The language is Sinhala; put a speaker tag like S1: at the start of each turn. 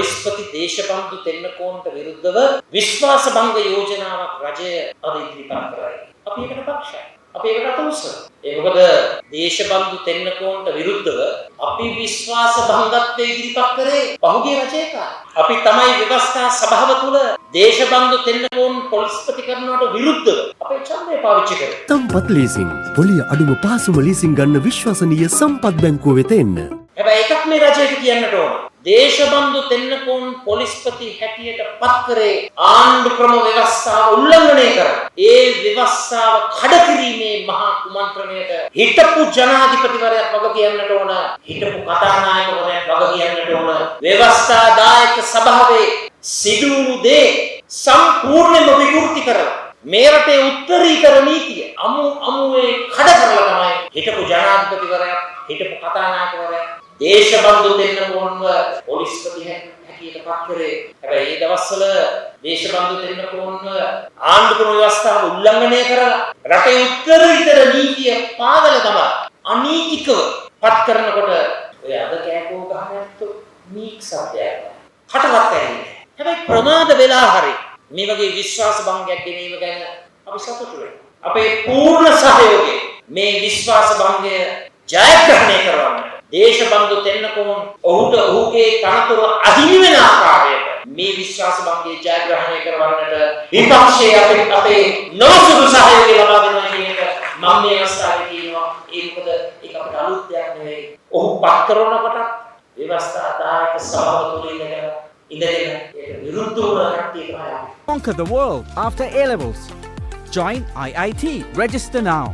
S1: පොලිස්පති දේශබන්දු තෙන්නකෝන්ට විරුද්ධව විශ්වාස භංග යෝජනාවක් රජය අද ඉදිරිපත් කරයි. අපි ඒකට පක්ෂයි. අපි ඒකට අතඋස්සන. ඒ මොකද දේශබන්දු තෙන්නකෝන්ට විරුද්ධව අපි විශ්වාස භංගත්වයේ ඉදිරිපත් කරේ පහුගිය රජයේ කාලේ. අපි තමයි ව්‍යවස්ථා සභාව තුල දේශබන්දු තෙන්නකෝන් පොලිස්පති කරනවට විරුද්ධව අපේ ඡන්දය පාවිච්චි කරේ.
S2: සම්පත් ලීසින් පොලිය අඩුම පහසුම ලීසින් ගන්න විශ්වසනීය සම්පත් බැංකුව වෙත එන්න.
S1: හැබැයි එකක් මේ රජයට කියන්නට ඕන. දේශබන්දු තෙන්නකෝන් පොලිස්පති හැටියට පත් කරේ ආණ්ඩු ක්‍රම ව්‍යවස්ථාව උල්ලංඝනය කර. ඒ ව්‍යවස්ථාව කඩකිරීමේ මහා කුමන්ත්‍රණයට හිටපු ජනාධිපතිවරයා වග කියන්නට ඕන. හිටපු කතානායකවරයා වග කියන්නට ඕන. ව්‍යවස්ථා දායක සභාවේ සිදුවුණු දේ සම්පූර්ණයෙන්ම විකෘති කරලා මේ රටේ උත්තරීතර නීතිය අමුවේ කඩ කරලා තමයි හිටපු ජනාධිපතිවරයා හිටපු කතානායකවරයා දේශබන්දු තෙන්නකෝන්ව පොලිස්පති හැටියට පත් කරේ. හැබැයි මේ දවස්වල දේශබන්දු තෙන්නකෝන්ව ආණ්ඩු ක්‍රම ව්‍යවස්ථාව උල්ලංඝනය කරලා රටේ උත්තරීතර නීතිය පාදල තමයි අනීතිකව පත් කරනකොට ඔය අද කෑකෝ ගහන ඇත්තෝ නීක් සත්‍යයක් කටවත් ඇන්නේ. හැබැයි ප්‍රමාද වෙලා හරි මේ වගේ විශ්වාස භංගයක් ගෙනීම ගැන අපි සතුටු වෙනවා. අපේ පූර්ණ සහයෝගය මේ විශ්වාස භංගය ජයග්‍රහණය කරවන්න. දේශබන්දු තෙන්නකෝන් ඔහුගේ තනතුර අහිමි වෙන ආකාරයට මේ විශ්වාස භංගය ජයග්‍රහණය කරවන්නට විපක්ෂයේ අපේ නොසුදු සහයෝගය ලබා දෙනවා කියන එක මම මේ අවස්ථාවේ කියනවා. ඒක මොකද ඒක අපිට අලුත් දෙයක් නෙවෙයි. ඔහු පත් කරනකොට ව්‍යවස්ථා දායක සභාව තුළ ඉඳගෙන ඒක විරුද්ධව කට්ටිය කරා.
S3: Conquer the world after A-levels. Join IIT. Register now.